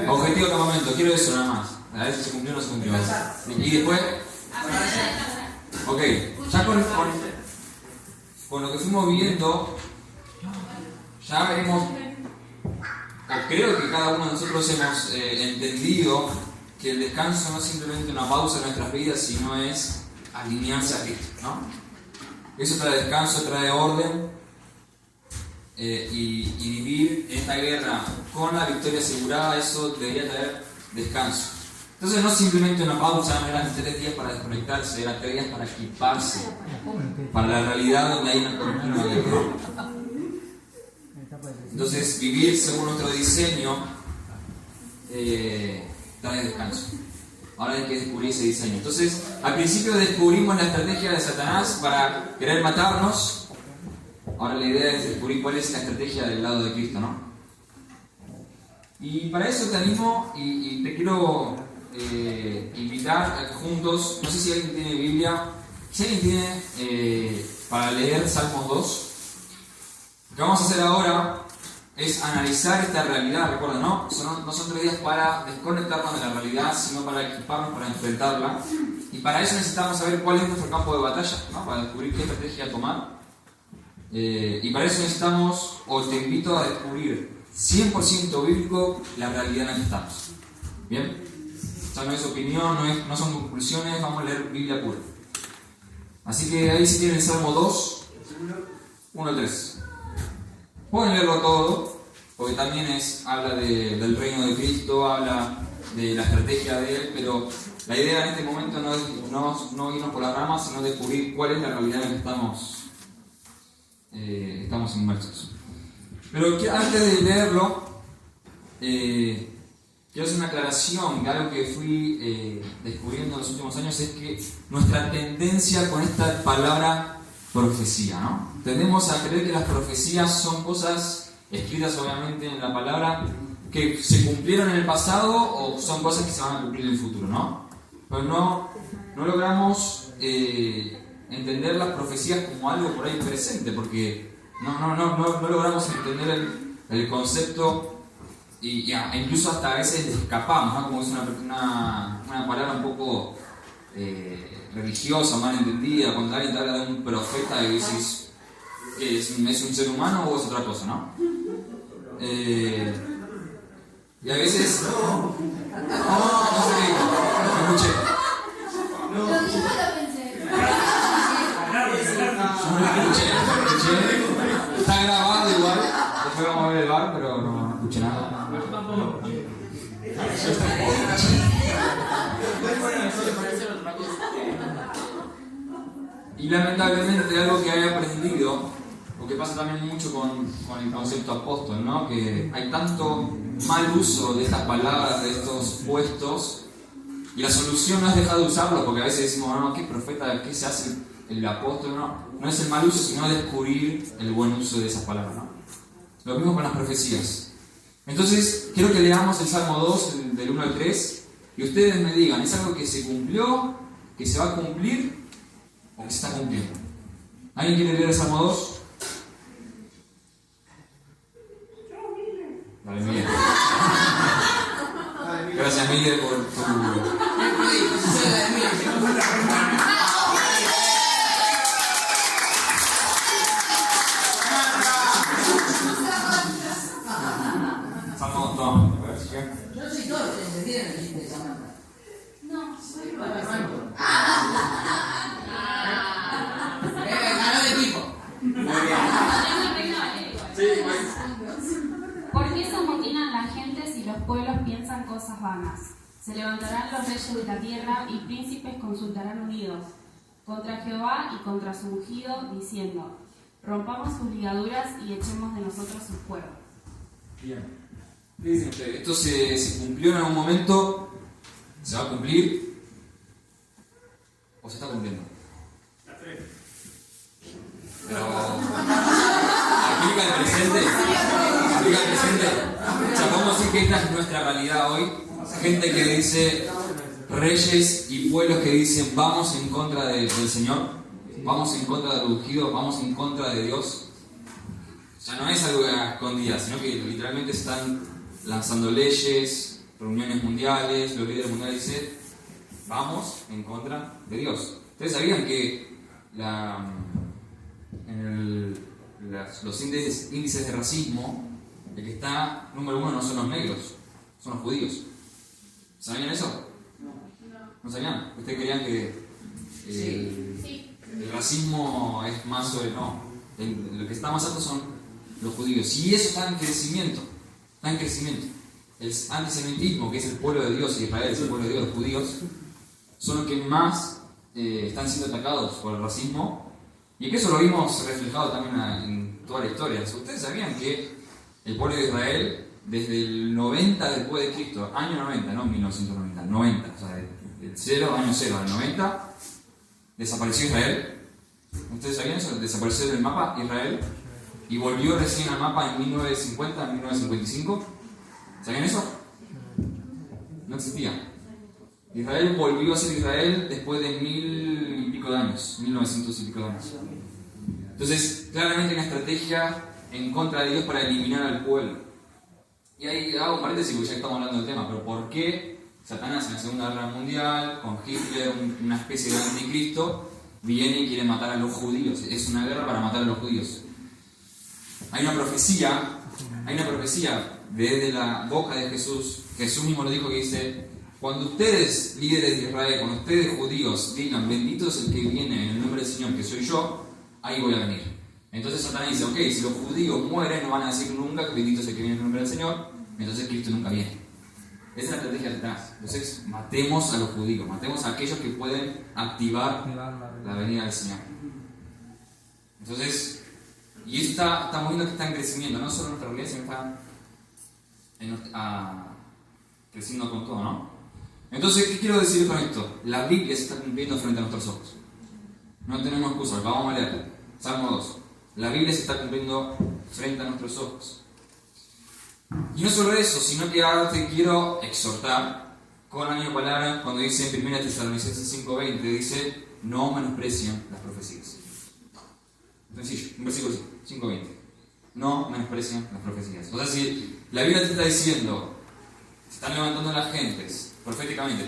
Objetivo de campamento, quiero eso nada más. A ver si se cumplió o no se cumplió. Y después. Ok, ya con lo que fuimos viendo, ya veremos, o creo que cada uno de nosotros hemos entendido que el descanso no es simplemente una pausa en nuestras vidas, sino es alinearse a Cristo, ¿no? Eso trae descanso, trae orden y vivir en esta guerra con la victoria asegurada, eso debería traer descanso. Entonces no es simplemente una pausa, no eran 3 días para desconectarse, eran 3 días para equiparse para la realidad donde hay una continua guerra. Entonces vivir según nuestro diseño trae descanso. Ahora hay que descubrir ese diseño. Entonces, al principio descubrimos la estrategia de Satanás para querer matarnos. Ahora la idea es descubrir cuál es la estrategia del lado de Cristo, ¿no? Y para eso te animo y te quiero invitar a que juntos, no sé si alguien tiene Biblia, si alguien tiene para leer Salmos 2. Lo que vamos a hacer ahora es analizar esta realidad, recuerda, no son 3 días para desconectarnos de la realidad, sino para equiparnos para enfrentarla. Y para eso necesitamos saber cuál es nuestro campo de batalla, ¿no? Para descubrir qué estrategia tomar. Y para eso necesitamos, o te invito a descubrir 100% bíblico la realidad en la que estamos. ¿Bien? O sea, no es opinión, no son conclusiones, vamos a leer Biblia pura. Así que ahí si tienen Salmo 2, 1 al 3. Pueden leerlo todo, porque también habla del reino de Cristo, habla de la estrategia de Él, pero la idea en este momento no es no irnos por las ramas, sino descubrir cuál es la realidad en la que estamos inmersos. Pero antes de leerlo, quiero hacer una aclaración, que algo que fui descubriendo en los últimos años es que nuestra tendencia con esta palabra profecía, ¿no? Tendemos a creer que las profecías son cosas escritas obviamente en la palabra que se cumplieron en el pasado o son cosas que se van a cumplir en el futuro, ¿no? Pero no logramos entender las profecías como algo por ahí presente, porque no logramos entender el concepto y incluso hasta a veces escapamos, ¿no? Como es una palabra un poco religiosa, mal entendida, cuando alguien te habla de un profeta y dices que es un ser humano o es otra cosa, ¿no? Y a veces no sé qué dijo, no escuché. Lo mismo lo pensé. Yo no escuché. Está grabado igual, después vamos a ver el bar, pero no escuché nada. Y lamentablemente algo que he aprendido, o que pasa también mucho con el concepto apóstol, ¿no? Que hay tanto mal uso de estas palabras, de estos puestos, y la solución no es dejar de usarlo, porque a veces decimos, no, ¿qué profeta, qué se hace el apóstol? No es el mal uso, sino descubrir el buen uso de esas palabras, ¿no? Lo mismo con las profecías. Entonces, quiero que leamos el Salmo 2, del 1 al 3, y ustedes me digan, ¿es algo que se cumplió, que se va a cumplir, o que se está cumpliendo? ¿Alguien quiere leer el Salmo 2? Dale, Miguel. Gracias, Miguel, por tu... Salmo 2, Yo soy todo, ¿te entendieron el chiste de Samantha? No, soy Ganó el equipo. ¿Por qué se amotinan las gentes y los pueblos piensan cosas vanas? Se levantarán los reyes de la tierra y príncipes consultarán unidos contra Jehová y contra su ungido, diciendo: rompamos sus ligaduras y echemos de nosotros sus cuerdas. Bien. ¿Qué dicen ustedes? ¿Esto se cumplió en algún momento? ¿Se va a cumplir? ¿O se está cumpliendo? Pero... ¿aplica el presente? ¿Aplica el presente? O sea, podemos decir que esta es nuestra realidad hoy. Gente que dice, reyes y pueblos que dicen, vamos en contra del Señor, vamos en contra del ungido, vamos en contra de Dios. O sea, no es algo a escondidas, sino que literalmente están lanzando leyes, reuniones mundiales, los líderes mundiales dicen, vamos en contra de Dios. ¿Ustedes sabían que los índices de racismo, el que está número 1 no son los negros, son los judíos? ¿Sabían eso? ¿No sabían? ¿Ustedes creían que el racismo es más sobre no? Lo que está más alto son los judíos. Y eso está en crecimiento. Está en crecimiento. El antisemitismo, que es el pueblo de Dios, y Israel es el pueblo de Dios, los judíos, son los que más están siendo atacados por el racismo. Y que eso lo vimos reflejado también en toda la historia. ¿Ustedes sabían que el pueblo de Israel, desde el 90 después de Cristo, año 90, no 1990, 90, o sea, año 0 al 90, desapareció Israel? ¿Ustedes sabían eso? Desapareció del mapa Israel y volvió recién al mapa en 1950, en 1955. ¿Sabían eso? No existía. Israel volvió a ser Israel después de 1000 y pico de años, 1900 y pico de años. Entonces, claramente hay una estrategia en contra de Dios para eliminar al pueblo. Y ahí hago paréntesis porque ya estamos hablando del tema, pero ¿por qué Satanás en la Segunda Guerra Mundial, con Hitler, una especie de anticristo, viene y quiere matar a los judíos? Es una guerra para matar a los judíos. Hay una profecía desde la boca de Jesús. Jesús mismo lo dijo, que dice: cuando ustedes, líderes de Israel, cuando ustedes judíos digan bendito es el que viene en el nombre del Señor, que soy yo, ahí voy a venir. Entonces Satanás dice: ok, si los judíos mueren no van a decir nunca que bendito es el que viene en el nombre del Señor, entonces Cristo nunca viene. Esa es la estrategia de Satanás. Entonces matemos a los judíos, matemos a aquellos que pueden activar la venida del Señor. Entonces, y eso estamos viendo que está en crecimiento, no solo en nuestra realidad, sino está creciendo con todo, ¿no? Entonces, ¿qué quiero decir con esto? La Biblia se está cumpliendo frente a nuestros ojos. No tenemos excusas, vamos a leer. Salmo 2. La Biblia se está cumpliendo frente a nuestros ojos. Y no solo eso, sino que ahora te quiero exhortar con la misma palabra cuando dice en 1 Tesalonicenses 5:20, dice: no menosprecien las profecías. Sencillo, un versículo 5:20. No menosprecien las profecías. O sea, si la Biblia te está diciendo, se están levantando las gentes, proféticamente,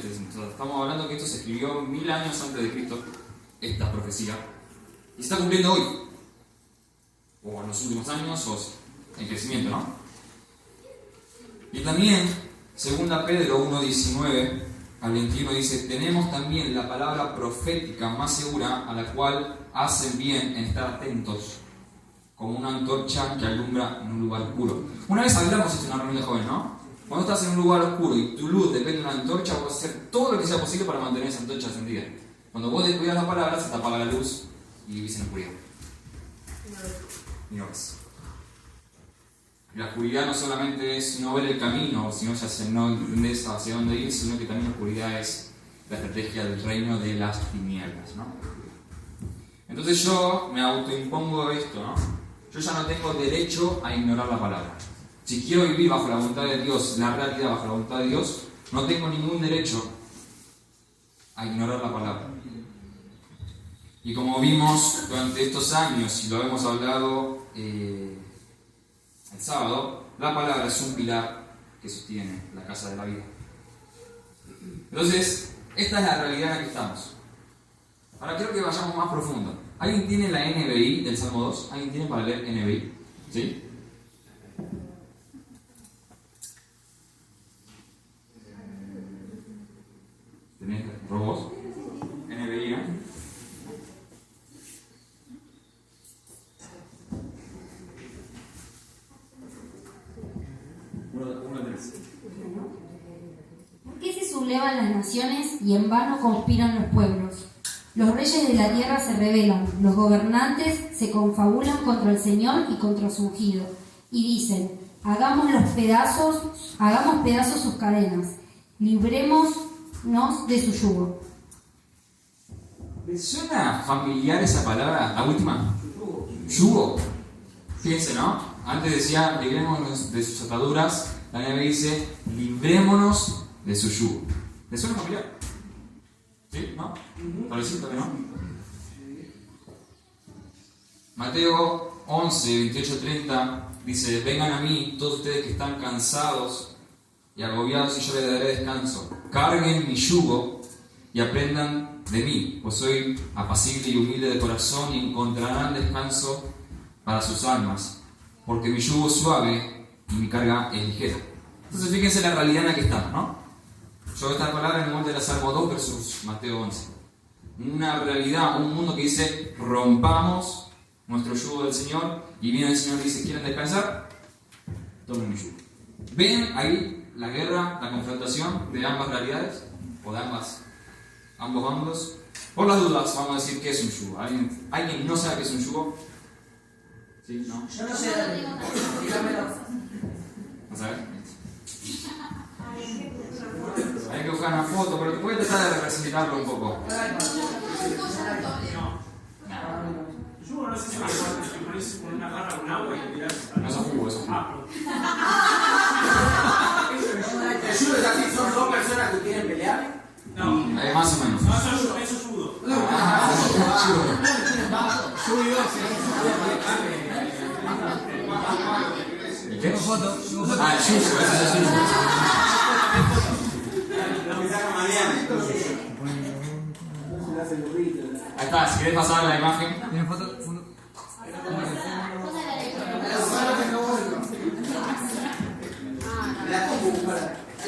estamos hablando que esto se escribió 1000 años antes de Cristo, esta profecía, y se está cumpliendo hoy, o en los últimos años, o en crecimiento, ¿no? Y también, 2 Pedro 1:19 al 21 dice: tenemos también la palabra profética más segura, a la cual hacen bien en estar atentos, como una antorcha que alumbra en un lugar oscuro. Una vez hablamos esto en una reunión de jóvenes, ¿no? Cuando estás en un lugar oscuro y tu luz depende de una antorcha, vas a hacer todo lo que sea posible para mantener esa antorcha encendida. Cuando vos descuidas la palabra, se te apaga la luz y vivís en oscuridad. Y no ves. La oscuridad no solamente es no ver el camino, sino no entendés hacia dónde ir, sino que también la oscuridad es la estrategia del reino de las tinieblas, ¿no? Entonces yo me autoimpongo esto, ¿no? Yo ya no tengo derecho a ignorar la palabra. Si quiero vivir bajo la voluntad de Dios, la realidad bajo la voluntad de Dios, no tengo ningún derecho a ignorar la palabra. Y como vimos durante estos años, y lo hemos hablado el sábado, la palabra es un pilar que sostiene la casa de la vida. Entonces, esta es la realidad en la que estamos. Ahora quiero que vayamos más profundo. ¿Alguien tiene la NBI del Salmo 2? ¿Alguien tiene para leer NBI? ¿Sí? ¿Tenés robots? NBI, ¿no? ¿Por qué se sublevan las naciones y en vano conspiran los pueblos? Los reyes de la tierra se rebelan, los gobernantes se confabulan contra el Señor y contra su ungido, y dicen: hagamos pedazos sus cadenas, librémonos de su yugo. ¿Les suena familiar esa palabra, la última? Yugo. Fíjense, ¿no? Antes decía, librémonos de sus ataduras. La Biblia dice, librémonos de su yugo. ¿Les suena familiar? ¿Sí? ¿No? Parecido que no. Mateo 11, 28, 30 Dice, vengan a mí todos ustedes que están cansados y agobiados y yo les daré descanso. Carguen mi yugo y aprendan de mí, pues soy apacible y humilde de corazón y encontrarán descanso para sus almas, porque mi yugo es suave y mi carga es ligera. Entonces fíjense la realidad en la que estamos, ¿no? Yo esta palabra en el monte de la Salmo 2 versus Mateo 11. Una realidad, un mundo que dice, rompamos nuestro yugo del Señor, y viene el Señor y dice, ¿quieren descansar? Tomen mi yugo. ¿Ven ahí la guerra, la confrontación de ambas realidades? O de ambos bandos. Por las dudas, vamos a decir qué es un yugo. ¿Alguien no sabe qué es un yugo? ¿Sí? ¿No? Yo no sé, dígamelo. ¿No sabes? Hay que buscar una foto, pero te puedes tratar de representarlo un poco. Yugo no sé si te pones con una jarra con agua y tirás. No, eso es jugo, eso es jugo. ¿El yugo es así? ¿Son dos personas que quieren pelear? No. Más o menos. No, eso es judo. ¿Y qué? Foto. Ah, el yugo, eso es el yugo. Lo que saca Mariana. Ahí está, si querés pasar la imagen. ¿Tienen foto?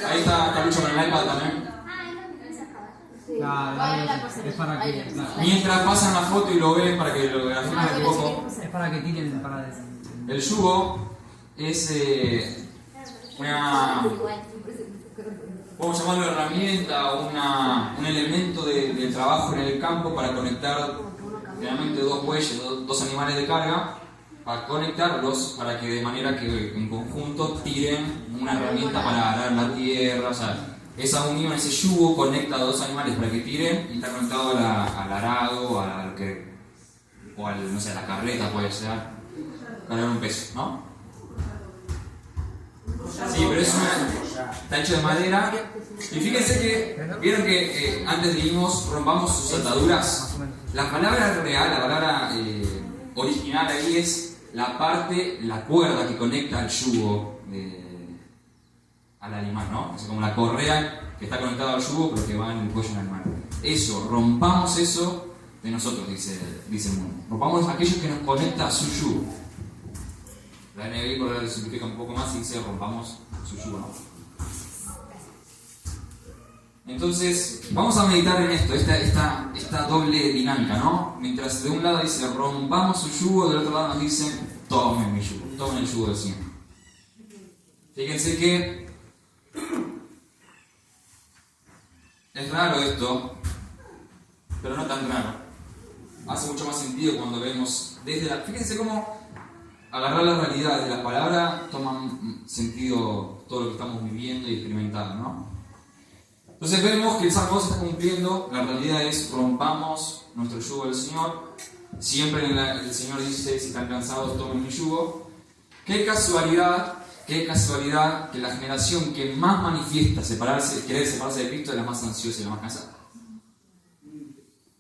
Ahí está Calucho con el iPad también. Es para que. Mientras pasan la foto y lo ven para que lo grafiquen un poco. Es para que tiren para eso. El yugo es una, podemos llamarlo herramienta o un elemento del trabajo en el campo para conectar generalmente dos bueyes, dos animales de carga, para conectarlos para que de manera que en conjunto tiren una herramienta para arar la tierra. O sea, esa unión, ese yugo conecta a dos animales para que tiren y está conectado al arado o al, no sé, a la carreta puede ser, cargar un peso, ¿no? Sí, pero está hecho de madera. Y fíjense que, vieron que antes leímos rompamos sus ataduras. La palabra real, la palabra original ahí es la cuerda que conecta al yugo al animal, ¿no? Es como la correa que está conectada al yugo pero que va en el cuello del animal. Eso, rompamos eso de nosotros, dice el mundo. Rompamos aquello que nos conecta a su yugo. La NBI por ahora lo simplifica un poco más y dice rompamos su yugo, ¿no? Entonces, vamos a meditar en esto, esta doble dinámica, ¿no? Mientras de un lado dice rompamos su yugo, del otro lado nos dicen tomen mi yugo, tomen el yugo del Señor. Fíjense que es raro esto, pero no tan raro. Hace mucho más sentido cuando vemos fíjense cómo agarrar la realidad de la palabra toma sentido todo lo que estamos viviendo y experimentando, ¿no? Entonces vemos que el Salmo 2 está cumpliendo, la realidad es rompamos nuestro yugo del Señor. Siempre el Señor dice, si están cansados tomen mi yugo. Qué casualidad que la generación que más manifiesta querer separarse de Cristo es la más ansiosa y la más cansada,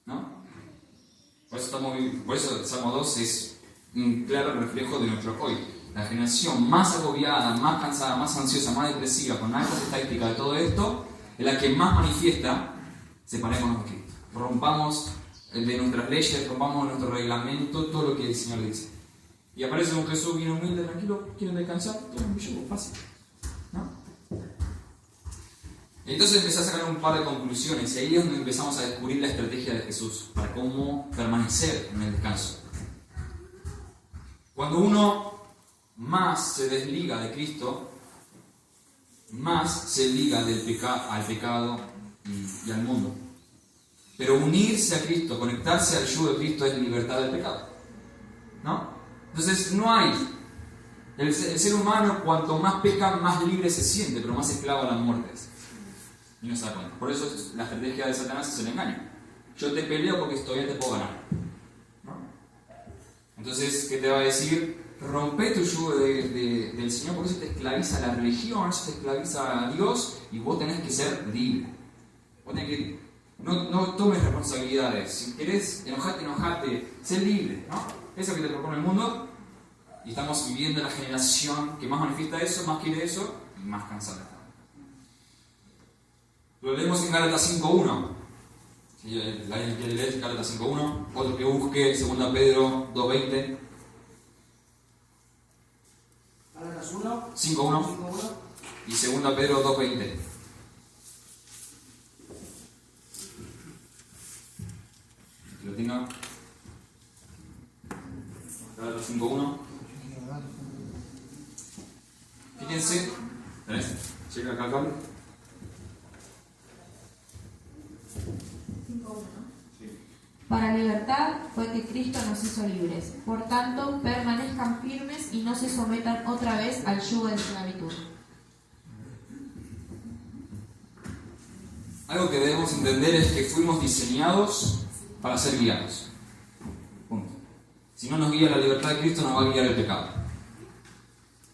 ¿no? Por eso el Salmo 2 es un claro reflejo de nuestro hoy. La generación más agobiada, más cansada, más ansiosa, más depresiva, con altas estadísticas de todo esto, es la que más manifiesta separémonos de Cristo. Rompamos de nuestras leyes, rompamos nuestro reglamento, todo lo que el Señor dice. Y aparece un Jesús bien humilde, tranquilo, ¿quieren descansar? Tomen mi yugo, fácil, ¿no? Entonces empecé a sacar un par de conclusiones y ahí es donde empezamos a descubrir la estrategia de Jesús para cómo permanecer en el descanso. Cuando uno más se desliga de Cristo, más se liga al pecado y al mundo. Pero unirse a Cristo, conectarse al yugo de Cristo es libertad del pecado, ¿no? Entonces no hay. El ser humano cuanto más peca, más libre se siente, pero más esclavo a las muertes. Y no se da cuenta. Por eso la estrategia de Satanás es el engaño. Yo te peleo porque todavía te puedo ganar, ¿no? Entonces, ¿qué te va a decir? Rompe tu yugo del Señor, porque eso te esclaviza a la religión, eso te esclaviza a Dios y vos tenés que ser libre. Vos tenés que, no tomes responsabilidades. Si querés enojarte, sé libre, ¿no? Eso que te propone el mundo, Y estamos viviendo la generación que más manifiesta eso, más quiere eso y más cansada está. Lo leemos en Gálatas 5.1. Si alguien quiere leer Gálatas 5.1, otro que busque 2 Pedro 2.20. Gálatas 1, 5.1 y 2 Pedro 2.20. Que lo tenga. Gálatas 5.1. Fíjense. ¿Tenés? Checa acá el cable. 5-1, ¿no? Para libertad fue que Cristo nos hizo libres. Por tanto, permanezcan firmes y no se sometan otra vez al yugo de esclavitud. Algo que debemos entender es que fuimos diseñados para ser guiados. Punto. Si no nos guía la libertad de Cristo, nos va a guiar el pecado.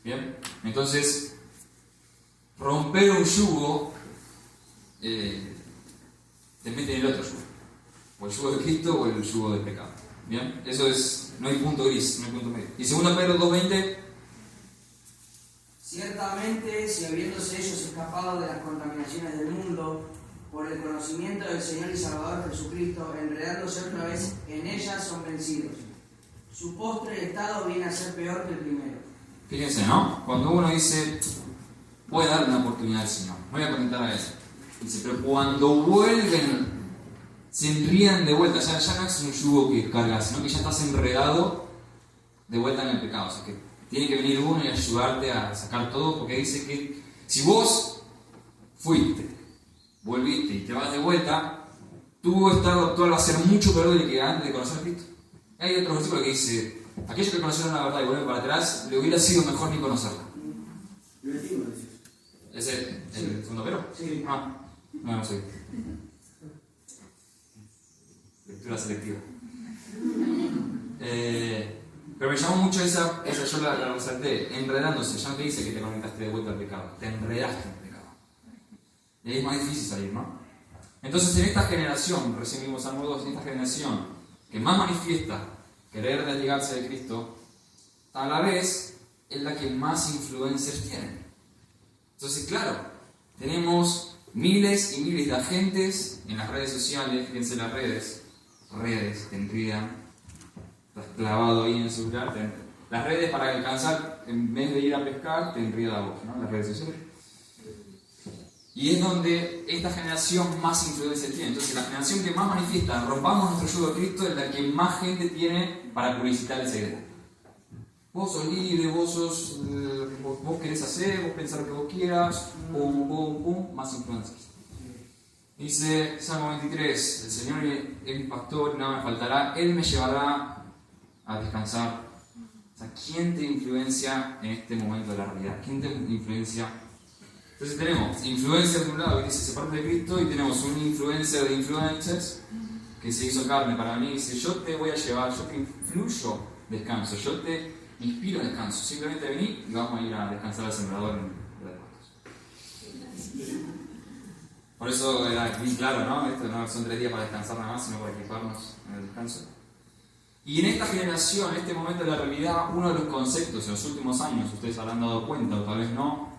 ¿Bien? Entonces, romper un yugo te mete en el otro yugo. O el yugo de Cristo o el yugo del pecado. ¿Bien? Eso es, no hay punto gris, no hay punto medio. Y 2 Pedro 2.20. Ciertamente, si habiéndose ellos escapado de las contaminaciones del mundo, por el conocimiento del Señor y Salvador Jesucristo, enredándose otra vez en ellas, son vencidos. Su postre estado viene a ser peor que el primero. Fíjense, ¿no? Cuando uno dice, voy a dar una oportunidad al Señor, no voy a contentar a eso. Dice, pero cuando vuelven, se enrían de vuelta, ya no es un yugo que cargas, sino que ya estás enredado de vuelta en el pecado. O sea que tiene que venir uno y ayudarte a sacar todo, porque dice que si vos fuiste, volviste y te vas de vuelta, tu estado actual va a ser mucho peor del que antes de conocer a Cristo. Hay otro versículo que dice, aquellos que conocieron la verdad y vuelven para atrás, le hubiera sido mejor ni conocerla. ¿Es el segundo Pedro? Sí. Ah, no sé. Lectura selectiva. Pero me llamó mucho esa yo la resalté, enredándose, ya no te dice que te conectaste de vuelta al pecado, te enredaste en el pecado. Y ahí es más difícil salir, ¿no? Entonces en esta generación, recién vimos Salmo 2, en esta generación que más manifiesta querer desligarse de Cristo, a la vez es la que más influencers tiene. Entonces, claro, tenemos miles y miles de agentes en las redes sociales, fíjense las redes te enredan, estás clavado ahí en el celular, las redes para alcanzar, en vez de ir a pescar, te enreda a vos, ¿no? Las redes sociales. Y es donde esta generación más influencia tiene. Entonces, la generación que más manifiesta, rompamos nuestro yugo de Cristo, es la que más gente tiene para publicitar esa idea. Vos sos libre, vos querés hacer, vos pensar lo que vos quieras, pum, más influencias. Dice Salmo 23, el Señor es mi pastor, nada me faltará, Él me llevará a descansar. O sea, ¿quién te influencia en este momento de la realidad? ¿Quién te influencia? Entonces tenemos influencers de un lado que dice sepárate de Cristo, y tenemos un influencer de influencers que se hizo carne para mí y dice yo te voy a llevar, yo te influyo descanso, yo te inspiro descanso, simplemente vení y vamos a ir a descansar al sembrador en de pastos. Por eso era bien claro, ¿no? Esto no son 3 días para descansar nada más, sino para equiparnos en el descanso. Y en esta generación, en este momento de la realidad, uno de los conceptos en los últimos años, ustedes habrán dado cuenta o tal vez no,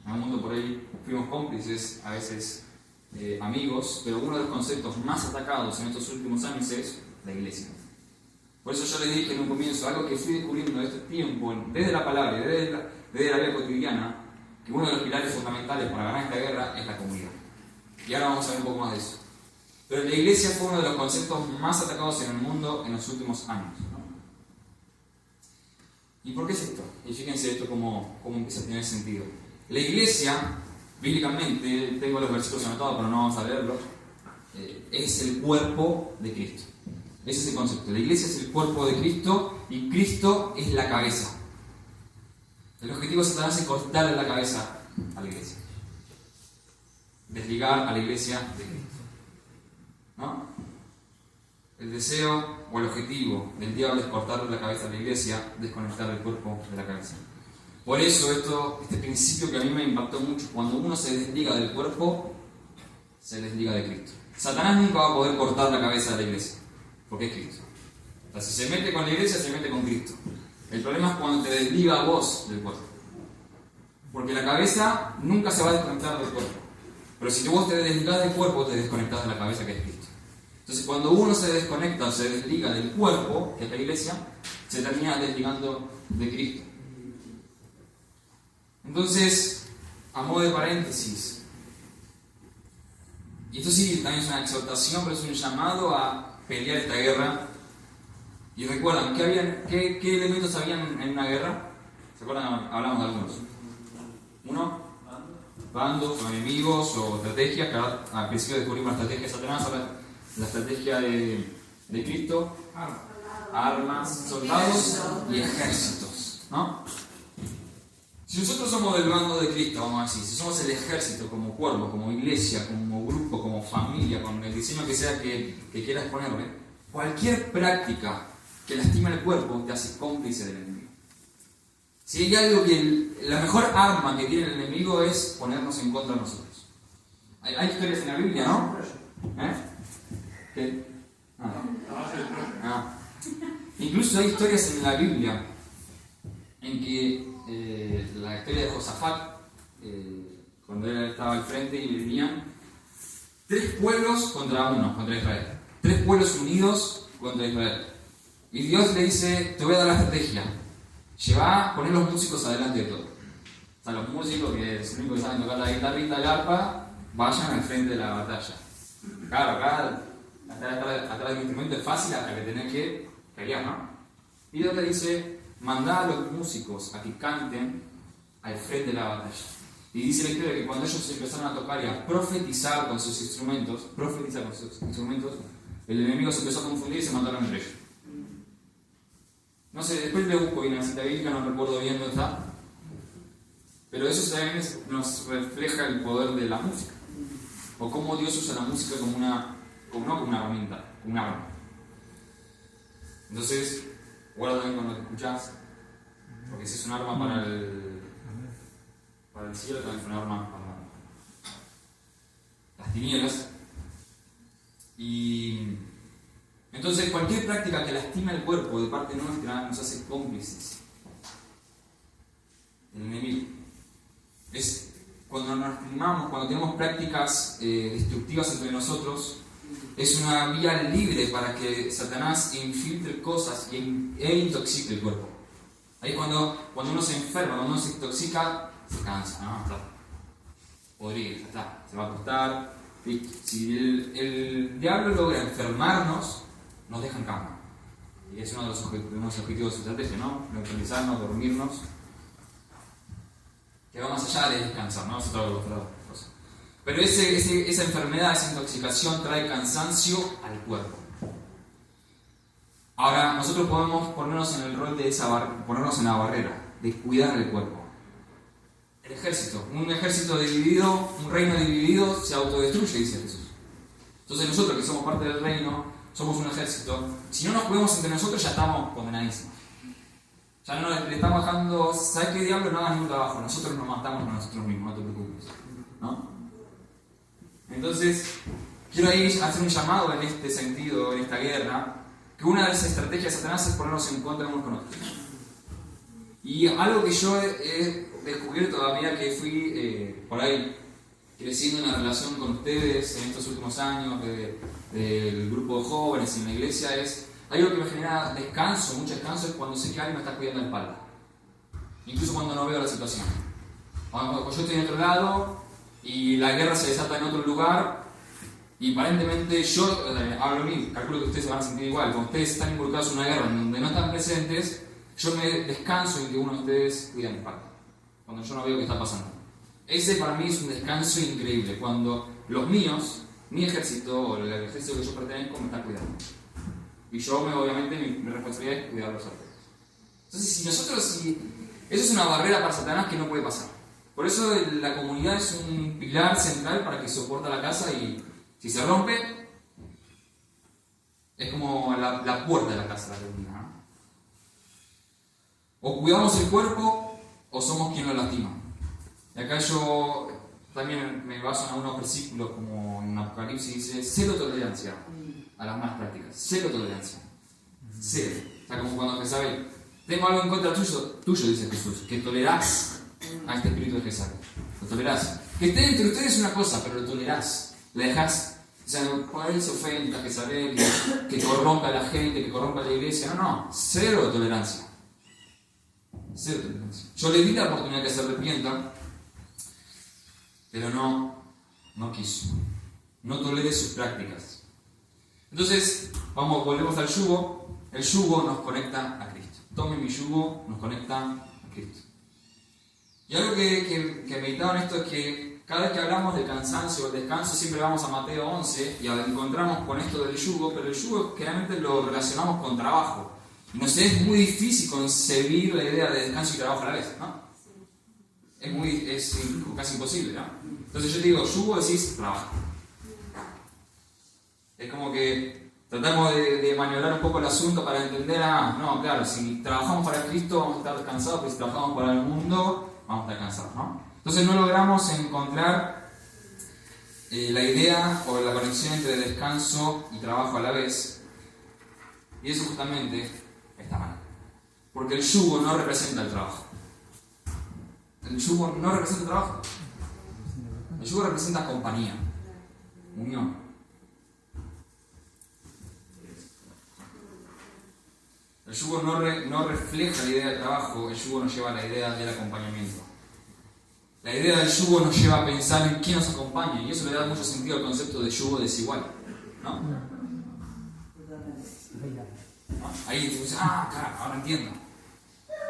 en algún mundo por ahí fuimos cómplices, a veces amigos, pero uno de los conceptos más atacados en estos últimos años es la iglesia. Por eso yo les dije en un comienzo, algo que fui descubriendo de este tiempo, desde la palabra, desde la vida cotidiana, que uno de los pilares fundamentales para ganar esta guerra es la comunidad. Y ahora vamos a ver un poco más de eso. Pero la iglesia fue uno de los conceptos más atacados en el mundo en los últimos años, ¿no? ¿Y por qué es esto? Y fíjense esto cómo empieza a tener sentido. La iglesia, bíblicamente, tengo los versículos anotados, pero no vamos a leerlos, es el cuerpo de Cristo. Ese es el concepto. La iglesia es el cuerpo de Cristo y Cristo es la cabeza. El objetivo de Satanás es cortarle la cabeza a la iglesia. Desligar a la iglesia de Cristo. ¿No? El deseo o el objetivo del diablo es cortarle la cabeza a la iglesia, desconectar el cuerpo de la cabeza. Por eso este principio que a mí me impactó mucho, cuando uno se desliga del cuerpo, se desliga de Cristo. Satanás nunca va a poder cortar la cabeza de la iglesia, porque es Cristo. O sea, si se mete con la iglesia, se mete con Cristo. El problema es cuando te desliga a vos del cuerpo. Porque la cabeza nunca se va a desconectar del cuerpo. Pero si vos te desligás del cuerpo, te desconectás de la cabeza, que es Cristo. Entonces, cuando uno se desconecta o se desliga del cuerpo, que es la iglesia, se termina desligando de Cristo. Entonces, a modo de paréntesis, y esto sí también es una exhortación, pero es un llamado a pelear esta guerra. Y recuerdan, ¿qué elementos habían en una guerra? ¿Se acuerdan? Hablamos de algunos. Uno, bandos o enemigos o estrategias, que al principio descubrimos la estrategia de Satanás, ahora la estrategia de Cristo, armas, soldados y ejércitos, ¿no? Si nosotros somos del bando de Cristo, vamos a decir, si somos el ejército como cuerpo, como iglesia, como grupo, como familia, con el diseño que sea que quieras ponerle, cualquier práctica que lastima el cuerpo te hace cómplice del enemigo. Si hay algo que la mejor arma que tiene el enemigo es ponernos en contra de nosotros. Hay historias en la Biblia, ¿no? ¿Qué? Incluso hay historias en la Biblia en que la historia de Josafat, cuando él estaba al frente y venían 3 pueblos contra Israel. 3 pueblos unidos contra Israel. Y Dios le dice, te voy a dar la estrategia. Poner los músicos adelante de todo. O sea, los músicos, que es el único que saben tocar la guitarrita, el arpa, vayan al frente de la batalla. Claro, acá atrás del instrumento es fácil hasta que tenés que pelear, ¿no? Y Dios le dice, mandá a los músicos a que canten al frente de la batalla. Y dice la historia que cuando ellos empezaron a tocar y a profetizar con sus instrumentos, el enemigo se empezó a confundir y se mataron entre ellos. No sé, después le busco bien en la cita bíblica, no recuerdo bien dónde está. Pero eso también nos refleja el poder de la música. O cómo Dios usa la música como una herramienta, como un arma. Entonces, guarda también cuando te escuchás, porque si es un arma para el cielo, también es un arma para las tinieblas. Y entonces cualquier práctica que lastima el cuerpo de parte nuestra nos hace cómplices del enemigo. Es cuando nos lastimamos, cuando tenemos prácticas destructivas entre nosotros, es una vía libre para que Satanás infiltre cosas e intoxique el cuerpo. Ahí cuando uno se enferma, cuando uno se intoxica, se cansa, ¿no? Podrido, ya está, se va a acostar. Si el diablo logra enfermarnos, nos deja en cama. Y es uno de los objetivos de su estrategia, ¿no? Neutralizarnos, dormirnos. Que va más allá de descansar, ¿no? Es otra cosa. Pero esa enfermedad, esa intoxicación trae cansancio al cuerpo. Ahora, nosotros podemos ponernos en el rol de ponernos en la barrera, de cuidar el cuerpo. El ejército, un ejército dividido, un reino dividido se autodestruye, dice Jesús. Entonces nosotros que somos parte del reino, somos un ejército, si no nos cuidamos entre nosotros ya estamos condenadísimos. Ya no le estamos dejando, ¿sabes qué diablo? No hagas ningún trabajo, nosotros nos matamos con nosotros mismos, no te preocupes, ¿no? Entonces, quiero ahí hacer un llamado en este sentido, en esta guerra, que una de las estrategias de Satanás es ponernos en contra unos con otros. Y algo que yo he descubierto todavía que fui por ahí creciendo en la relación con ustedes en estos últimos años del grupo de jóvenes en la iglesia es algo que me genera descanso, mucho descanso, es cuando sé que alguien me está cuidando la espalda. Incluso cuando no veo la situación. Cuando yo estoy en otro lado y la guerra se desata en otro lugar y aparentemente yo, hablo a mí, calculo que ustedes se van a sentir igual, cuando ustedes están involucrados en una guerra en donde no están presentes, yo me descanso en que uno de ustedes cuida mi espalda, cuando yo no veo qué está pasando. Ese para mí es un descanso increíble, cuando los míos, mi ejército o el ejército que yo pertenezco me está cuidando. Y yo, obviamente, mi responsabilidad es cuidarlos a ustedes. Entonces, eso es una barrera para Satanás que no puede pasar. Por eso la comunidad es un pilar central para que soporte la casa y si se rompe, es como la puerta de la casa, la comunidad, ¿no? O cuidamos el cuerpo o somos quien lo lastima. Y acá yo también me baso en algunos versículos como en Apocalipsis dice cero tolerancia a las malas prácticas, cero tolerancia, cero. O sea, como cuando Jezabel Tengo algo en contra tuyo, dice Jesús, que tolerás a este espíritu de Jezabel. Lo tolerás. Que esté entre ustedes una cosa, pero lo tolerás. Le dejás. O sea, por él se ofenda, Jezabel, que corrompa a la gente, que corrompa a la iglesia. No, cero tolerancia. Cero tolerancia. Yo le di la oportunidad que se arrepienta, pero no quiso. No tolere sus prácticas. Entonces, volvemos al yugo. El yugo nos conecta a Cristo. Tome mi yugo, nos conecta a Cristo. Y algo que meditaba en esto es que cada vez que hablamos del cansancio o el descanso, siempre vamos a Mateo 11 y encontramos con esto del yugo, pero el yugo generalmente lo relacionamos con trabajo. Y nos es muy difícil concebir la idea de descanso y trabajo a la vez, ¿no? Es casi imposible, ¿no? Entonces yo digo, yugo decís trabajo. Es como que tratamos de maniobrar un poco el asunto para entender, no, claro, si trabajamos para Cristo vamos a estar descansados, pero si trabajamos para el mundo vamos a estar cansados, ¿no? Entonces no logramos encontrar la idea o la conexión entre descanso y trabajo a la vez. Y eso justamente está mal. Porque el yugo no representa el trabajo. El yugo no representa el trabajo. El yugo representa compañía, unión. El yugo no refleja la idea de trabajo, el yugo nos lleva a la idea del acompañamiento. La idea del yugo nos lleva a pensar en quién nos acompaña, y eso le da mucho sentido al concepto de yugo desigual, ¿no? Ahí tú dices, claro, ahora entiendo.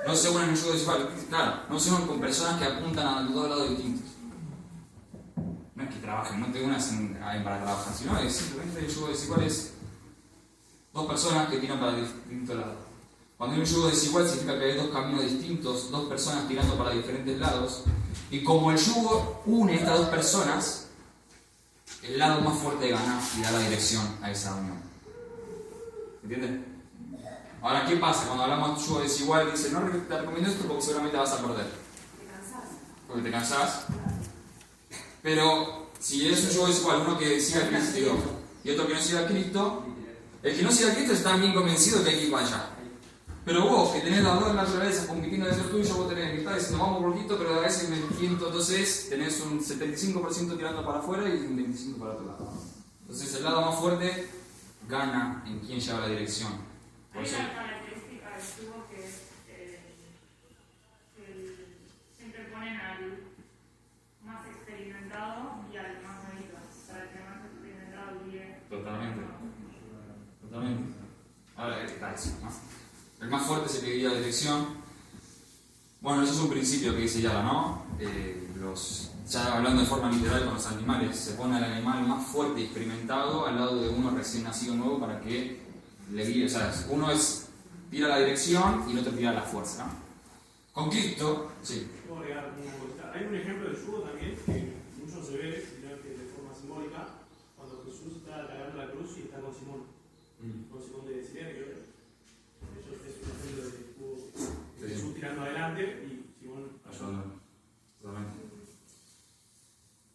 No se unen en un yugo desigual, claro, no se unen con personas que apuntan a los dos lados distintos. No es que trabajen, no te unas para trabajar, sino es simplemente el yugo desigual es dos personas que tiran para distintos lados. Cuando hay un yugo desigual significa que hay dos caminos distintos, dos personas tirando para diferentes lados, y como el yugo une estas dos personas, el lado más fuerte gana y da la dirección a esa unión. ¿Entiendes? Ahora, ¿qué pasa? Cuando hablamos de yugo desigual, dice, no te recomiendo esto porque seguramente vas a perder. Porque te cansás. Pero si es un yugo desigual, uno que siga a Cristo y otro que no siga a Cristo, el que no siga a Cristo está bien convencido que hay que ir para allá. Pero vos, que tenés las dos naturalezas compitiendo dentro tuyo, vos tenés que estar diciendo vamos poquito, pero a veces me entiendo, entonces tenés un 75% tirando para afuera y un 25% para otro lado. Entonces el lado más fuerte gana en quien lleva la dirección. Por Hay eso, una característica del yugo que es siempre ponen al más experimentado y al más bonito, para que el más experimentado guíe. Totalmente. Ahora está eso, ¿no? El más fuerte es el que guía la dirección. Bueno, eso es un principio que dice Yara, ¿no? Ya hablando de forma literal con los animales, se pone al animal más fuerte y experimentado al lado de uno recién nacido nuevo para que le guíe. O sea, uno tira la dirección y el otro tira la fuerza, ¿no? Con Cristo, sí. Hay un ejemplo de yugo también que mucho se ve, sino que de forma simbólica, cuando Jesús está cargando la cruz y está con Simón. Con Simón de Sirene, creo que es un ejemplo de Jesús tirando adelante y Simón ayudando.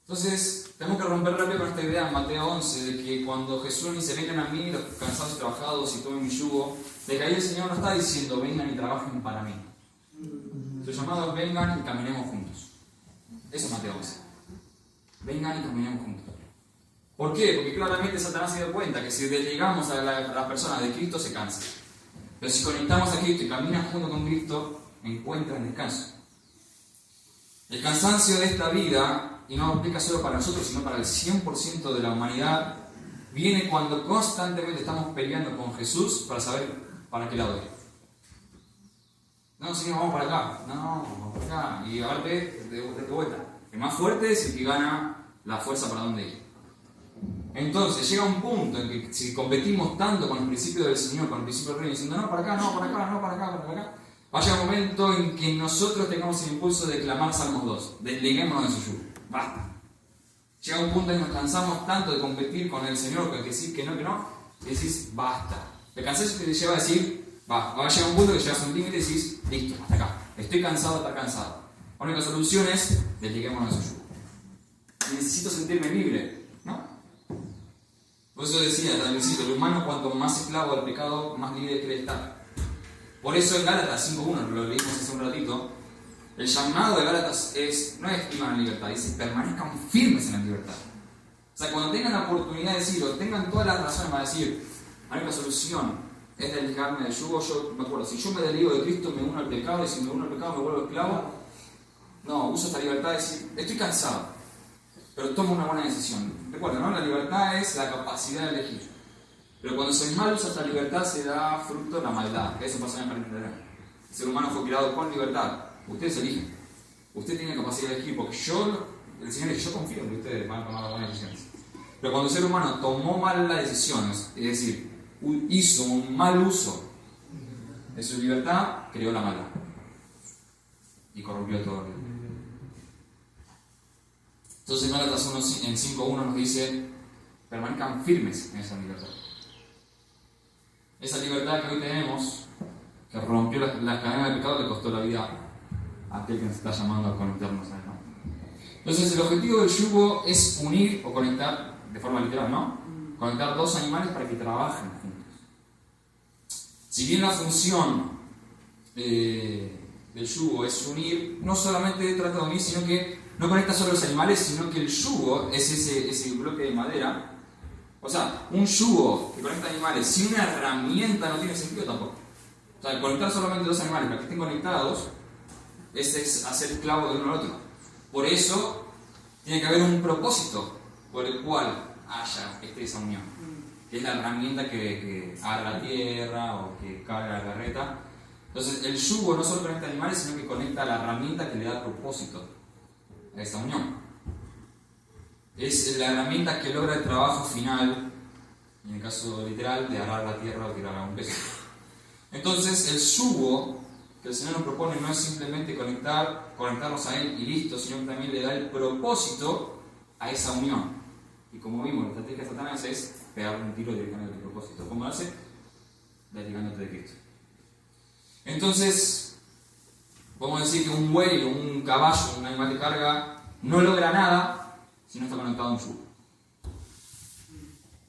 Entonces, tenemos que romper rápido con esta idea en Mateo 11 de que cuando Jesús dice vengan a mí los cansados y trabajados y tomen mi yugo, de que ahí el Señor no está diciendo vengan y trabajen para mí. Su llamado es vengan y caminemos juntos. Eso es Mateo 11. Vengan y caminemos juntos. ¿Por qué? Porque claramente Satanás se dio cuenta que si desligamos a las personas de Cristo se cansan. Pero si conectamos a Cristo y caminan junto con Cristo, encuentran descanso. El cansancio de esta vida, y no aplica solo para nosotros, sino para el 100% de la humanidad, viene cuando constantemente estamos peleando con Jesús para saber para qué lado ir. No, señor, vamos para acá. No, vamos para acá. Y aparte, de vuelta. El más fuerte es el que gana la fuerza para dónde ir. Entonces llega un punto en que si competimos tanto con el principio del Señor, con el principio del reino, diciendo no para acá, no para acá, no para acá, para acá, vaya un momento en que nosotros tengamos el impulso de clamar Salmos 2, desliguémonos de su yugo, basta. Llega un punto en que nos cansamos tanto de competir con el Señor, que decir que no, y decís basta. El cansancio te lleva a decir, va a llegar un punto que llegas a un límite y decís, listo, hasta acá, estoy cansado, está cansado. La única solución es desliguémonos de su yugo. Necesito sentirme libre, ¿no? Por eso decía al principio, el humano cuanto más esclavo del pecado, más libre quiere estar. Por eso en Gálatas 5.1, lo leímos hace un ratito, el llamado de Gálatas no es vivan en libertad, dice permanezcan firmes en la libertad. O sea, cuando tengan la oportunidad de decir, o tengan todas las razones para decir, la única solución es desligarme del yugo, yo me acuerdo, si yo me desligo de Cristo me uno al pecado, y si me uno al pecado me vuelvo esclavo, no, uso esta libertad de decir, estoy cansado, pero tomo una buena decisión. Recuerda, ¿no? La libertad es la capacidad de elegir. Pero cuando se mal usa esta libertad se da fruto de la maldad, que eso pasa en el jardín del Edén. El ser humano fue creado con libertad. Ustedes eligen. Usted tiene capacidad de elegir, porque el Señor dice, yo confío en que ustedes van a tomar buenas decisiones. Pero cuando el ser humano tomó mal las decisiones, es decir, hizo un mal uso de su libertad, creó la maldad. Y corrompió todo. Entonces Gálatas 5.1 nos dice, permanezcan firmes en esa libertad. Esa libertad que hoy tenemos, que rompió la cadena del pecado, le costó la vida a aquel que nos está llamando a conectarnos a él, ¿no? Entonces el objetivo del yugo es unir o conectar, de forma literal, ¿no? Conectar dos animales para que trabajen juntos. Si bien la función del yugo es unir, no solamente trata de unir, sino que no conecta solo los animales, sino que el yugo es ese bloque de madera. O sea, un yugo que conecta animales sin una herramienta no tiene sentido tampoco. O sea, conectar solamente dos animales para que estén conectados es hacer esclavo de uno al otro. Por eso tiene que haber un propósito por el cual haya esa unión, que es la herramienta que agarra la tierra o que carga la carreta. Entonces, el yugo no solo conecta animales, sino que conecta la herramienta que le da propósito a esa unión. Es la herramienta que logra el trabajo final, en el caso literal, de arar la tierra o tirar a un peso. Entonces, el yugo que el Señor nos propone no es simplemente conectarnos a Él y listo, sino que también le da el propósito a esa unión. Y como vimos, la estrategia de Satanás es pegar un tiro directamente del propósito. ¿Cómo lo hace? Desligándote de Cristo. Entonces, podemos decir que un buey o un caballo, un animal de carga, no logra nada si no está conectado a un yugo.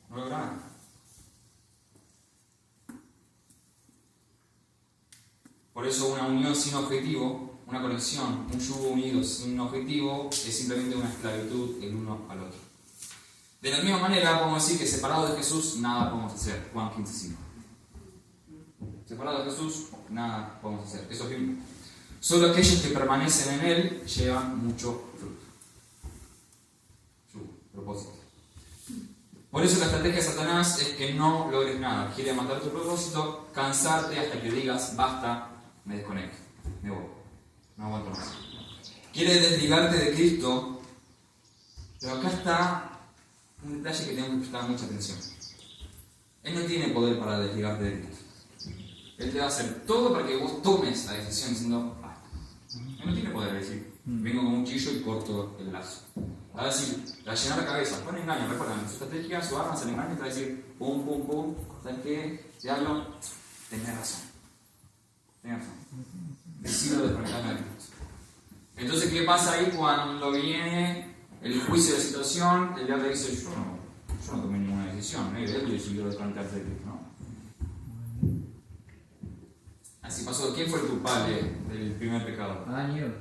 No logra nada. Por eso una unión sin objetivo, una conexión, un yugo unido sin objetivo, es simplemente una esclavitud el uno al otro. De la misma manera, podemos decir que separados de Jesús, nada podemos hacer. Juan 15:5. Separados de Jesús, nada podemos hacer. Eso es bíblico. Solo aquellos que permanecen en Él llevan mucho fruto. Su propósito. Por eso la estrategia de Satanás es que no logres nada. Quiere matar tu propósito, cansarte hasta que digas, basta, me desconecto, me voy, no aguanto más. Quiere desligarte de Cristo, pero acá está un detalle que tenemos que prestar mucha atención. Él no tiene poder para desligarte de Cristo. Él te va a hacer todo para que vos tomes la decisión diciendo, basta. Él no tiene poder de decir, vengo con un cuchillo y corto el lazo. Va a decir, va a llenar la cabeza, pon engaño, recuerdan, su estrategia, su arma, se le engaña y te va a decir, pum, pum, pum, ¿sabes qué? Diablo, tenés razón. Decido desconectarme de Cristo. Entonces, ¿qué pasa ahí cuando viene el juicio de la situación? El diablo dice, yo no tomé ninguna decisión, él decidió desconectarse de Cristo, ¿no? Así pasó. ¿Quién fue el culpable del primer pecado? Adán y Eva.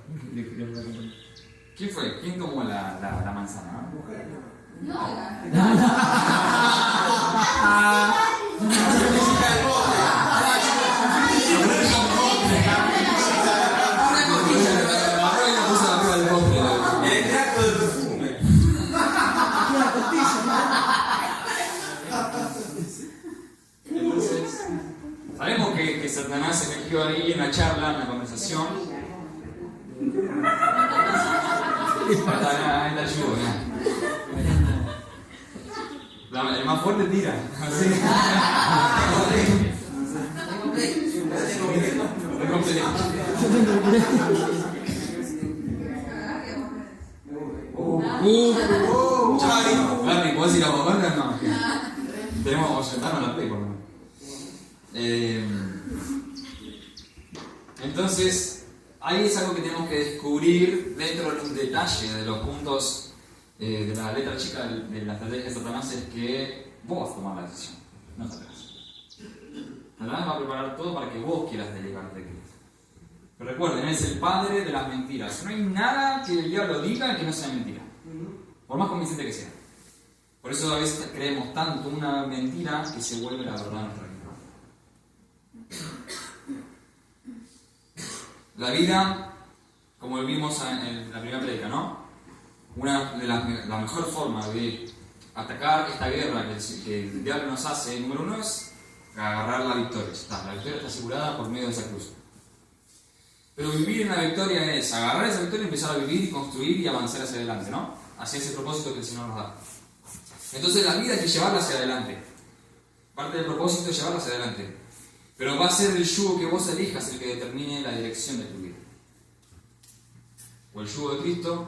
¿Quién fue? ¿Quién tomó la manzana? Entonces, sabemos que Satanás se metió ahí en la charla, en la conversación. Ahí la ayuda, el más fuerte tira. Larry, ¿puedes ir a Bogotá? No. Tenemos que sentarnos a la play, por lo menos. Entonces, ahí es algo que tenemos que descubrir dentro de los detalles de los puntos de la letra chica de la estrategia de Satanás, es que vos vas a tomar la decisión, no Satanás. Satanás va a preparar todo para que vos quieras delegarte de Cristo. Pero recuerden, Él es el padre de las mentiras. No hay nada que el diablo diga que no sea mentira. Por más convincente que sea. Por eso a veces creemos tanto una mentira que se vuelve la verdad en nuestra vida. La vida, como vimos en la primera prédica, ¿no? Una de la mejor forma de atacar esta guerra que el diablo nos hace, número uno, es agarrar la victoria. La victoria está asegurada por medio de esa cruz. Pero vivir en la victoria es agarrar esa victoria y empezar a vivir y construir y avanzar hacia adelante, ¿no? Hacia ese propósito que el Señor nos da. Entonces la vida hay que llevarla hacia adelante. Parte del propósito es llevarla hacia adelante. Pero va a ser el yugo que vos elijas el que determine la dirección de tu vida. O el yugo de Cristo,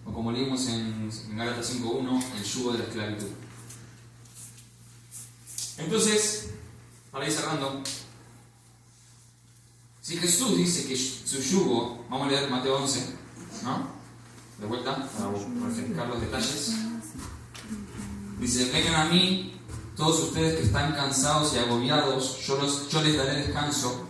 o como leímos en Gálatas 5.1, el yugo de la esclavitud. Entonces, para ir cerrando, si Jesús dice que su yugo, vamos a leer Mateo 11, ¿no? De vuelta, para refrescar los detalles. Dice, vengan a mí todos ustedes que están cansados y agobiados, yo les daré descanso.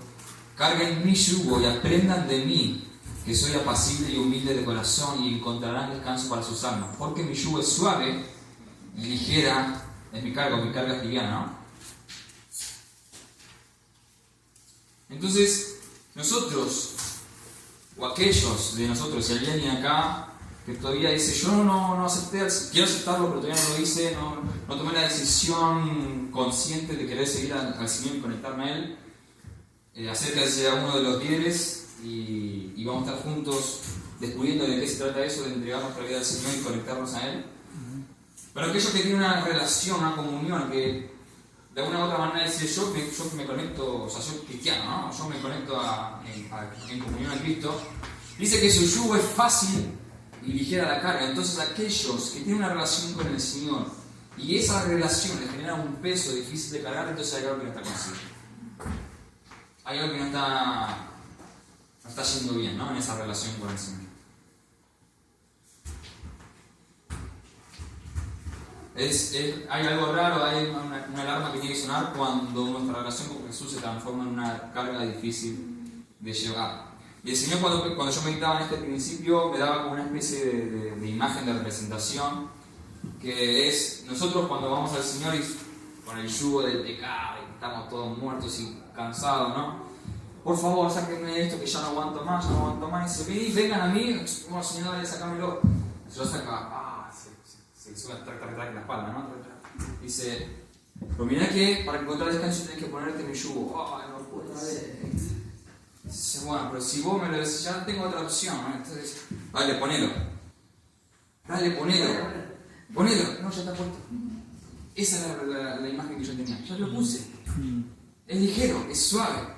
Carguen mi yugo y aprendan de mí, que soy apacible y humilde de corazón, y encontrarán descanso para sus almas. Porque mi yugo es suave y ligera, es mi carga es liviana, ¿no? Entonces, nosotros, o aquellos de nosotros, si hay alguien acá que todavía dice, yo no acepté, quiero aceptarlo, pero todavía no lo hice, no tomé la decisión consciente de querer seguir al Señor y conectarme a Él, acérquese a uno de los líderes y vamos a estar juntos descubriendo de qué se trata eso, de entregar nuestra vida al Señor y conectarnos a Él. Pero aquellos que tienen una relación, una comunión, que de alguna u otra manera dice, yo me conecto, o sea, soy cristiano, ¿no? Yo me conecto en comunión a Cristo, dice que su yugo es fácil y ligera la carga. Entonces aquellos que tienen una relación con el Señor y esa relación les genera un peso difícil de cargar, entonces hay algo que no está consciente. Hay algo que no está yendo bien, ¿no? En esa relación con el Señor. Hay algo raro, hay una alarma que tiene que sonar cuando nuestra relación con Jesús se transforma en una carga difícil de llevar. Y el Señor, cuando yo meditaba en este principio, me daba como una especie de imagen de representación, que es nosotros cuando vamos al Señor y con el yugo del pecado, y estamos todos muertos y cansados, ¿no? Por favor, sáquenme esto que ya no aguanto más, y dice, vengan a mí, oh Señor, dale, sácamelo. Se lo saca, se sube en la espalda, ¿no? Dice, pero mirá que para encontrar descanso tienes que ponerte mi yugo. No puedo ser. Dice, bueno, pero si vos me lo decís, ya tengo otra opción, ¿no? Entonces, dale, ponelo. No, ya está puesto. Esa era la imagen que yo tenía. Ya lo puse. Es ligero, es suave.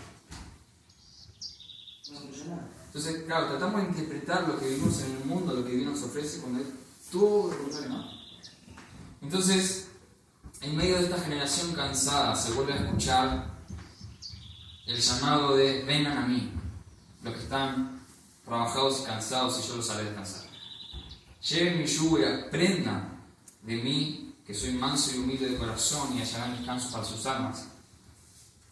Entonces, claro, tratamos de interpretar lo que vivimos en el mundo, lo que Dios nos ofrece, cuando es todo lo contrario, ¿no? Entonces, en medio de esta generación cansada, se vuelve a escuchar el llamado de vengan a mí, los que están trabajados y cansados, y yo los haré descansar. Lleven mi yugo y aprendan de mí, que soy manso y humilde de corazón, y hallarán descanso para sus almas,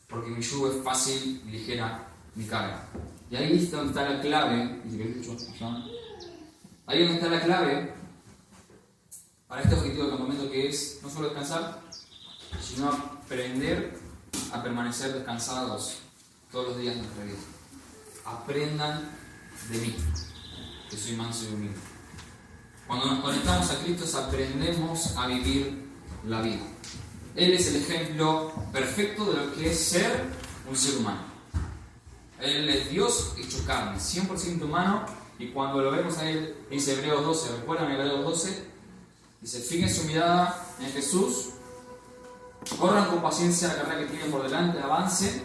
porque mi yugo es fácil y ligera mi carga. Y ahí es donde está la clave, ahí es donde está la clave para este objetivo de campamento, que es no solo descansar, sino aprender a permanecer descansados todos los días de nuestra vida. Aprendan de mí, que soy manso y humilde. Cuando nos conectamos a Cristo, aprendemos a vivir la vida. Él es el ejemplo perfecto de lo que es ser un ser humano. Él es Dios hecho carne, 100% humano, y cuando lo vemos a Él, dice Hebreos 12, ¿recuerdan Hebreos 12? Dice, fijen su mirada en Jesús, corran con paciencia la carrera que tienen por delante, avancen,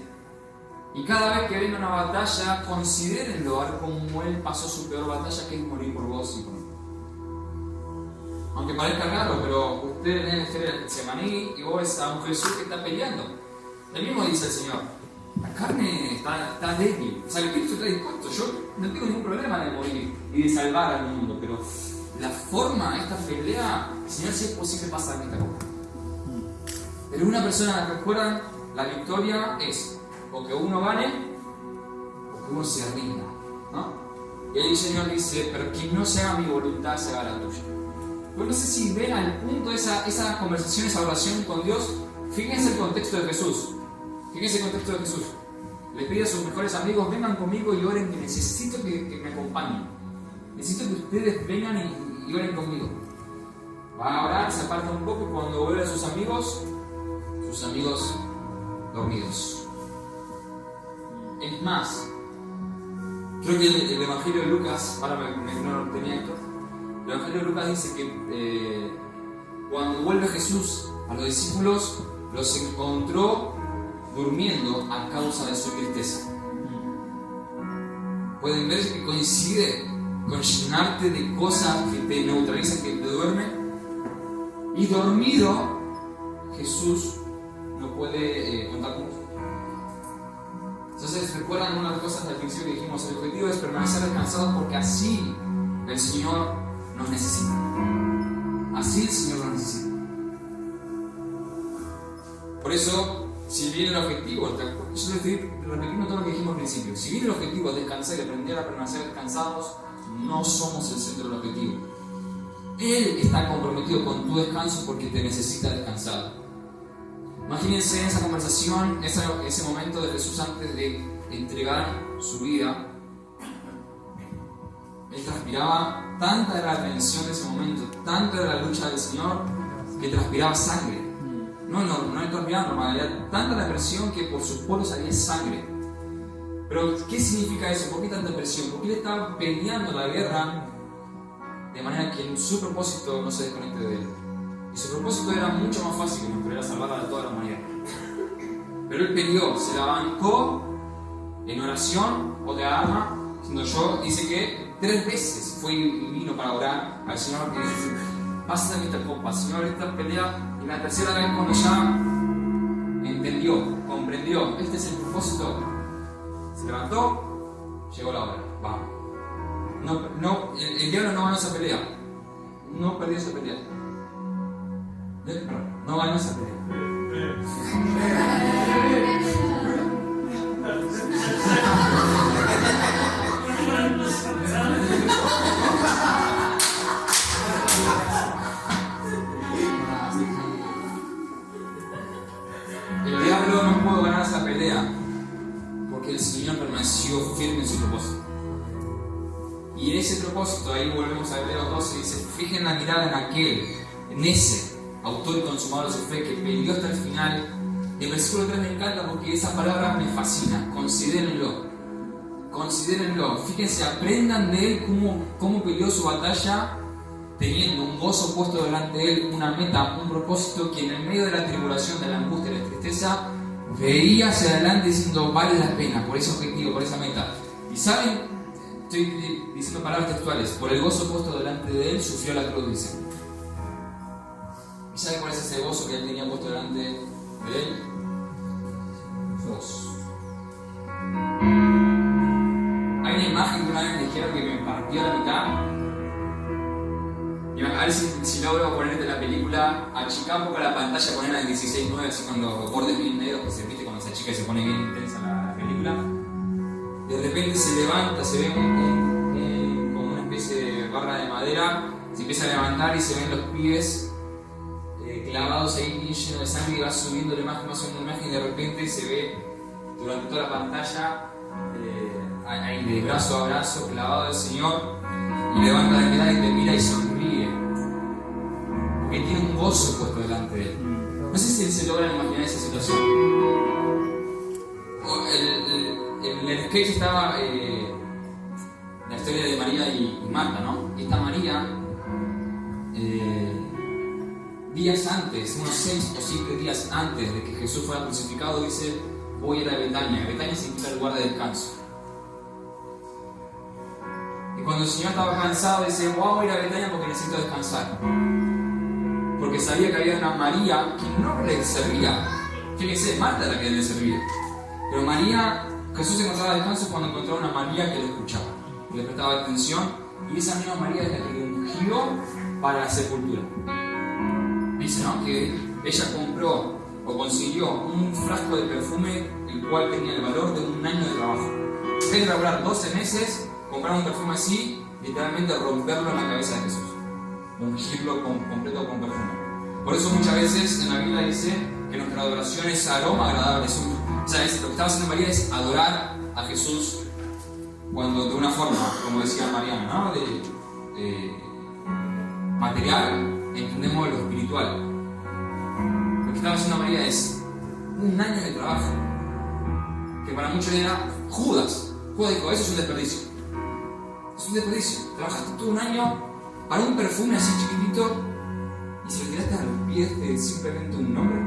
y cada vez que venga una batalla, considérenlo, a ver cómo Él pasó su peor batalla, que es morir por vos y por mí. Aunque parezca raro, pero ustedes leen la historia del Getsemaní y vos ves a un Jesús que está peleando. El mismo dice el Señor, la carne está débil, o sea, el espíritu está dispuesto, yo no tengo ningún problema de morir y de salvar al mundo, pero la forma, esta pelea, el Señor, si es posible pasarme esta cosa. Pero una persona, ¿recuerdan la victoria es o que uno gane o que uno se rinda, ¿no? Y ahí el Señor dice, pero que no se haga mi voluntad, se haga la tuya. Pues no sé si ven al punto esa conversación, esa oración con Dios. Fíjense el contexto de Jesús. Fíjense el contexto de Jesús. Le pide a sus mejores amigos, vengan conmigo y oren, que necesito que me acompañen. Necesito que ustedes vengan y oren conmigo. Van a orar, se apartan un poco y cuando vuelven a sus amigos dormidos. Es más, creo que el Evangelio de Lucas, ahora no tenía esto, el Evangelio de Lucas dice que cuando vuelve Jesús a los discípulos, los encontró durmiendo a causa de su tristeza. Pueden ver que coincide con llenarte de cosas que te neutralizan, que te duermen. Y dormido, Jesús no puede contar con nosotros. Entonces, recuerdan una de las cosas del principio que dijimos: el objetivo es permanecer descansados porque así el Señor nos necesita. Así el Señor nos necesita. Por eso, si bien el objetivo, yo estoy repitiendo todo lo que dijimos al principio, si bien el objetivo es descansar y aprender a permanecer descansados, no somos el centro del objetivo. Él está comprometido con tu descanso porque te necesita descansado. Imagínense esa conversación, ese momento de Jesús antes de entregar su vida. Él transpiraba, tanta era la tensión de ese momento, tanta era la lucha del Señor, que transpiraba sangre. No transpiraba normalidad, tanta la presión que por sus poros salía sangre. Pero, ¿qué significa eso? ¿Por qué tanta presión? Porque él estaba peleando la guerra de manera que su propósito no se desconecte de él. Y su propósito era mucho más fácil que nos era salvar a toda la humanidad. Pero él peleó, se la bancó en oración, otra arma, diciendo yo, dice que 3 veces fue y vino para orar al Señor, que dice: pásame esta copa, Señor, esta pelea. Y la tercera vez, cuando ya entendió, comprendió, este es el propósito, se levantó, llegó la hora, vamos. El diablo no ganó esa pelea, no perdió esa pelea. No ganó esa pelea. El diablo no pudo ganar esa pelea porque el Señor permaneció firme en su propósito. Y en ese propósito, ahí volvemos a Hebreos 12, dice: fijen la mirada en ese autor y consumador de su fe, que peleó hasta el final. El versículo 3 me encanta porque esa palabra me fascina. Considérenlo. Fíjense, aprendan de él cómo peleó su batalla, teniendo un gozo puesto delante de él, una meta, un propósito que en el medio de la tribulación, de la angustia y la tristeza, veía hacia adelante diciendo: vale la pena por ese objetivo, por esa meta. Y saben, estoy diciendo palabras textuales: por el gozo puesto delante de él, sufrió la cruz, dice. ¿Y saben cuál es ese gozo que él tenía puesto delante de él? Dios. Hay una imagen que una vez me dijeron que me partió a la mitad. Y a ver si logro ponerte la película, achicar un poco la pantalla, ponerla en 16:9, así con los bordes bien negros, que se viste cuando se achica y se pone bien intensa la película. De repente se levanta, se ve como una especie de barra de madera, se empieza a levantar y se ven los pies clavados ahí bien llenos de sangre, y va subiendo la imagen, y de repente se ve durante toda la pantalla ahí de brazo a brazo clavado el Señor, y levanta la mirada y te mira y sonríe porque tiene un gozo puesto delante de él. No sé si se logran imaginar esa situación. En el sketch estaba la historia de María y Marta, ¿no? Y esta María, días antes, unos 6 o 7 días antes de que Jesús fuera crucificado, dice: voy a ir a Betania. Betania significa lugar de descanso. Y cuando el Señor estaba cansado, dice: voy a ir a Betania porque necesito descansar. Porque sabía que había una María que no le servía. Fíjense, Marta era la que le servía. Pero María, Jesús encontraba descanso cuando encontraba una María que lo escuchaba, que le prestaba atención, y esa misma María es la que le ungió para la sepultura. Dice, ¿no?, que ella compró o consiguió un frasco de perfume el cual tenía el valor de un año de trabajo. En vez de laburar 12 meses, comprar un perfume así, literalmente romperlo en la cabeza de Jesús, ungirlo completo con perfume. Por eso muchas veces en la Biblia dice que nuestra adoración es aroma agradable. O sea, lo que estaba haciendo María es adorar a Jesús cuando de una forma, como decía Mariana, ¿no? de material, entendemos lo espiritual. Lo que estaba haciendo María es un año de trabajo, que para muchos era Judas. Judas dijo, eso es un desperdicio. Es un desperdicio. Trabajaste todo un año para un perfume así chiquitito y se lo tiraste a los pies de simplemente un nombre.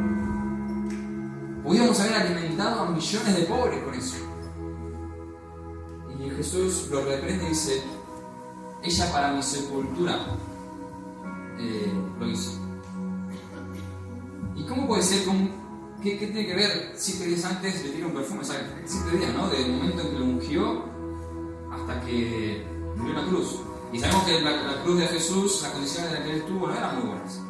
Podíamos haber alimentado a millones de pobres con eso. Y Jesús lo reprende y dice, ella para mi sepultura lo hizo. ¿Y cómo puede ser? ¿Qué tiene que ver 7 días antes le tira un perfume? O sea, 7 días, ¿no? Del momento en que lo ungió hasta que murió en la cruz. Y sabemos que la cruz de Jesús, las condiciones en las que él estuvo no eran muy buenas.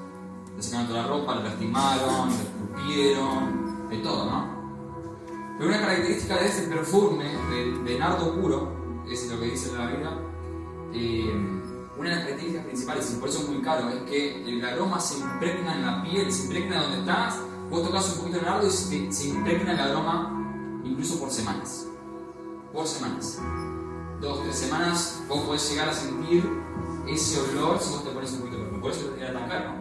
Le sacaron toda la ropa, le lastimaron, le escupieron, de todo, ¿no? Pero una característica de este perfume, de nardo puro, es lo que dice la Biblia, una de las características principales, y por eso es muy caro, es que el aroma se impregna en la piel, se impregna donde estás. Vos tocas un poquito de nardo y se impregna el aroma incluso por semanas. Por semanas. 2 o 3 semanas vos podés llegar a sentir ese olor si vos te pones un poquito de perfume. Por eso era tan caro.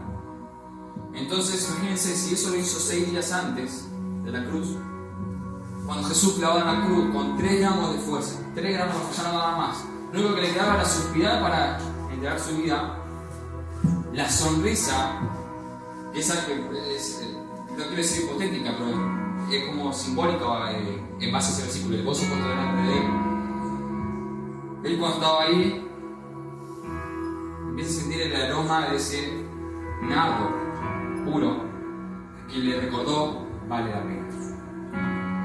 Entonces, imagínense, si eso lo hizo 6 días antes de la cruz, cuando Jesús clavaba en la cruz con 3 gramos de fuerza, 3 gramos de fuerza, no nada más, lo único que le quedaba era suspirar para entregar su vida, la sonrisa, esa que no quiero decir hipotética, pero es como simbólica en base a ese versículo, el gozo puesto delante de él. Él cuando estaba ahí, empieza a sentir el aroma de ese nardo puro que le recordó, vale la pena.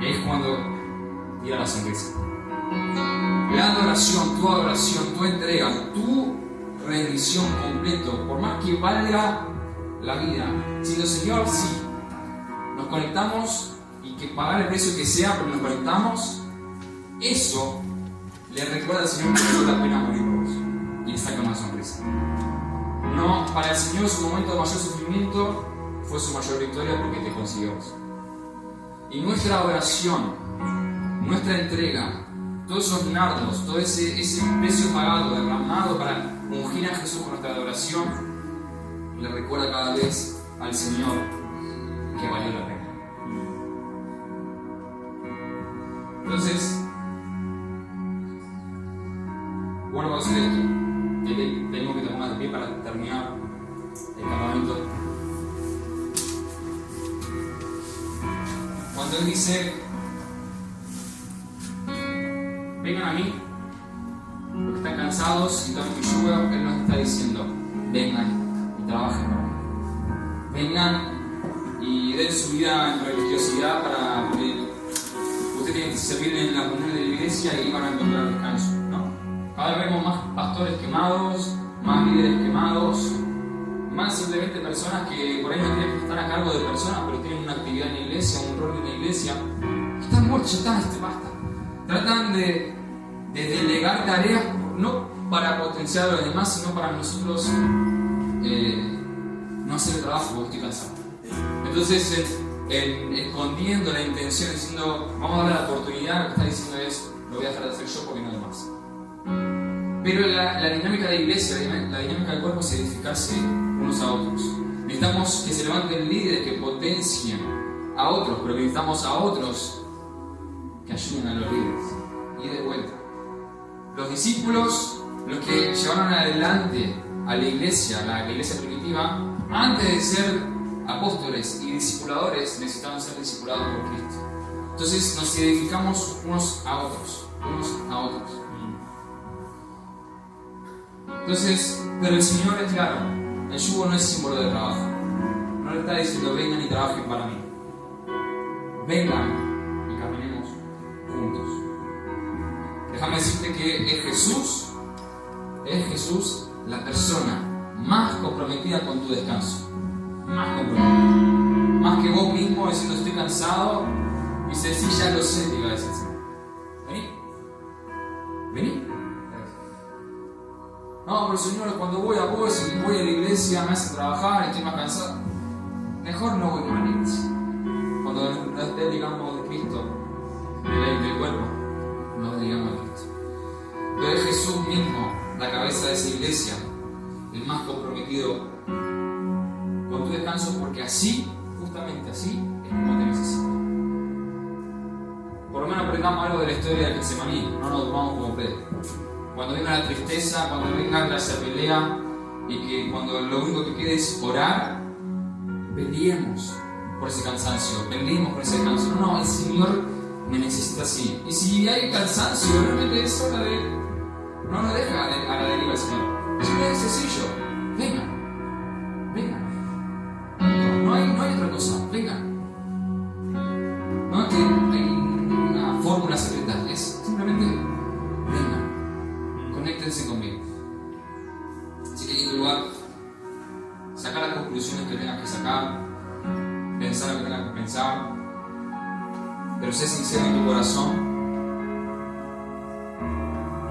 Y ahí es cuando tira la sonrisa. La adoración, tu entrega, tu rendición completo, por más que valga la vida, si el Señor sí, nos conectamos y que pagar el precio que sea, pero nos conectamos, eso le recuerda al Señor que vale la pena morir por vos y le saca una sonrisa. No, para el Señor su momento de mayor sufrimiento fue su mayor victoria porque te consiguió vos. Y nuestra adoración, nuestra entrega, todos esos nardos, todo ese precio pagado, derramado para ungir a Jesús con nuestra adoración, le recuerda cada vez al Señor que valió la pena. Entonces, bueno, vamos a hacer esto. Tenemos que tomar de pie para terminar el campamento. Cuando Él dice, vengan a mí, los que están cansados y tomen mi yugo, Él nos está diciendo, vengan y trabajen para mí. Vengan y den su vida en religiosidad para que ustedes tienen que servir en la reunión de la iglesia y van a encontrar descanso, ¿no? Cada vez vemos más pastores quemados, más líderes quemados, más simplemente personas que por ahí no tienen que estar a cargo de personas, pero tienen una actividad en la iglesia, un rol en la iglesia, que están muertos, ya está, basta. Tratan de delegar tareas no para potenciar a los demás, sino para nosotros no hacer el trabajo porque estoy cansado. Entonces, escondiendo la intención, diciendo, vamos a darle la oportunidad, lo que está diciendo es, lo voy a dejar de hacer yo porque no hay más. Pero la dinámica de la iglesia, la dinámica del cuerpo es edificarse unos a otros. Necesitamos que se levanten líderes que potencien a otros, pero necesitamos a otros que ayuden a los líderes. Y de vuelta. Los discípulos, los que llevaron adelante a la iglesia primitiva, antes de ser apóstoles y discipuladores, necesitaban ser discipulados por Cristo. Entonces nos edificamos unos a otros. Entonces, pero el Señor es claro, el yugo no es símbolo de trabajo. No le está diciendo vengan y trabajen para mí. Vengan y caminemos juntos. Déjame decirte que es Jesús la persona más comprometida con tu descanso. Más comprometida. más que vos mismo diciendo estoy cansado, y dice, sí, ya lo sé, diga ese Señor. Vení. No, pero Señor, cuando voy a vos y voy a la iglesia me hace trabajar y estoy más cansado. Mejor no voy más a la iglesia. Cuando nos desligamos de Cristo, del cuerpo, nos desligamos de Cristo. Pero es Jesús mismo, la cabeza de esa iglesia, el más comprometido con tu descanso, porque así, justamente así, es como te necesita. Por lo menos aprendamos algo de la historia del Getsemaní, no nos tomamos como Pedro. Cuando venga la tristeza, cuando venga la pelea, y que cuando lo único que quede es orar, peleemos por ese cansancio, peleemos por ese descanso. No, el Señor me necesita así. Y si hay cansancio, realmente es hora de... No nos deja a la deriva el Señor. Es sencillo. Vengan. No hay otra cosa. Vengan. No es que hay una fórmula secreta. Es simplemente vengan. Conéctense conmigo. Así que en tu lugar, sacar las conclusiones que tengas que sacar, pensar lo que tengas que pensar, pero sé sincero en tu corazón.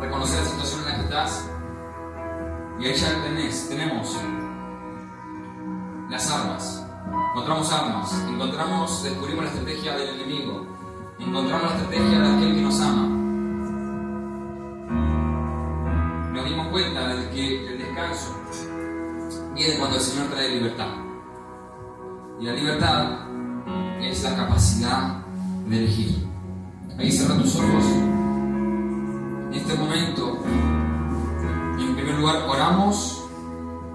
Reconocer la situación en la que estás, y ahí ya tenemos las armas. Descubrimos la estrategia del enemigo, encontramos la estrategia de aquel que nos ama. Nos dimos cuenta de que el descanso viene cuando el Señor trae libertad, y la libertad es la capacidad de elegir. Ahí cierra tus ojos. En este momento, en primer lugar, oramos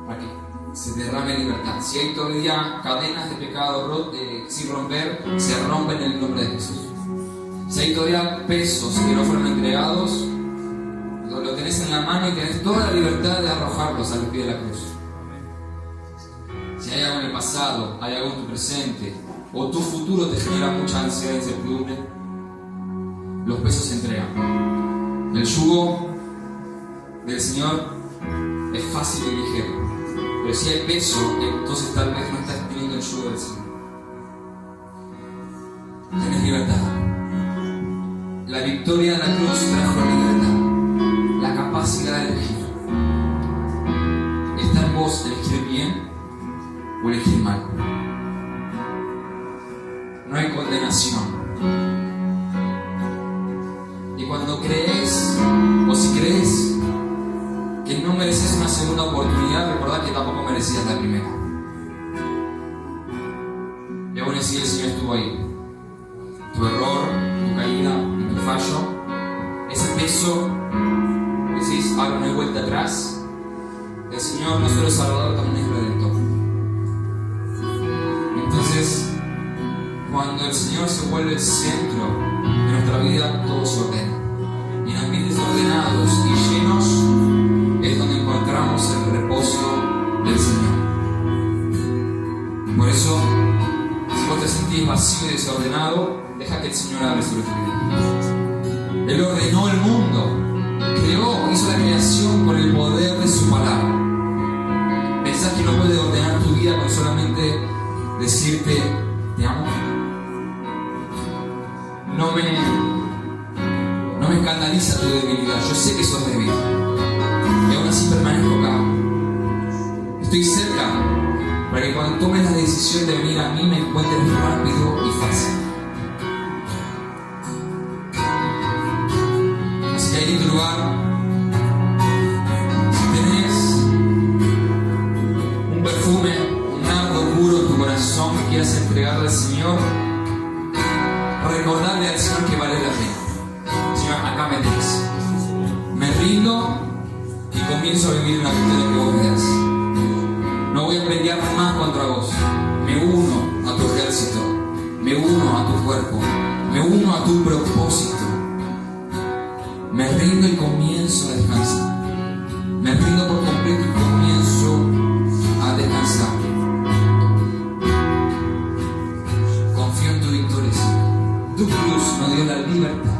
para que se derrame libertad. Si hay todavía cadenas de pecado sin romper, se rompen en el nombre de Jesús. Si hay todavía pesos que no fueron entregados, lo tenés en la mano y tenés toda la libertad de arrojarlos al pie de la cruz. Si hay algo en el pasado, hay algo en tu presente, o tu futuro te genera mucha ansiedad e incertidumbre, los pesos se entregan. El yugo del Señor es fácil y ligero, pero si hay peso, entonces tal vez no estás teniendo el yugo del Señor. Tienes libertad. La victoria de la cruz trajo la libertad, la capacidad de elegir. Está en vos elegir bien o elegir mal. No hay condenación. Y cuando crees, o si crees que no mereces una segunda oportunidad, recordad que tampoco merecías la primera. Y aún así el Señor estuvo ahí. Tu error, tu caída y tu fallo, ese peso, decís, ahora no hay vuelta atrás. El Señor no solo es Salvador, también es Redentor. Entonces, cuando el Señor se vuelve el centro de nuestra vida, todo se ordena. Y en ambientes ordenados y llenos es donde encontramos el reposo del Señor. Por eso, si vos te sentís vacío y desordenado, deja que el Señor hable sobre tu vida. Él ordenó el mundo, hizo la creación con el poder de su palabra. ¿Pensás que no puede ordenar tu vida con solamente decirte te amo? No me escandaliza tu debilidad. Yo sé que sos débil y aún así permanezco acá. Estoy cerca para que cuando tomes la decisión de venir a mí me encuentres rápido y fácil. Así que ahí en tu lugar, si tenés un perfume, un nardo puro en tu corazón que quieras entregarle al Señor, recordarle al Señor que vale la pena. Señor, acá me tenés. Me rindo y comienzo a vivir la victoria que vos me das. No voy a pelear más contra vos. Me uno a tu ejército, me uno a tu cuerpo, me uno a tu propósito. Me rindo y comienzo a descansar. Me rindo por completo y comienzo a descansar. Confío en tu victoria. Tu cruz nos dio la libertad.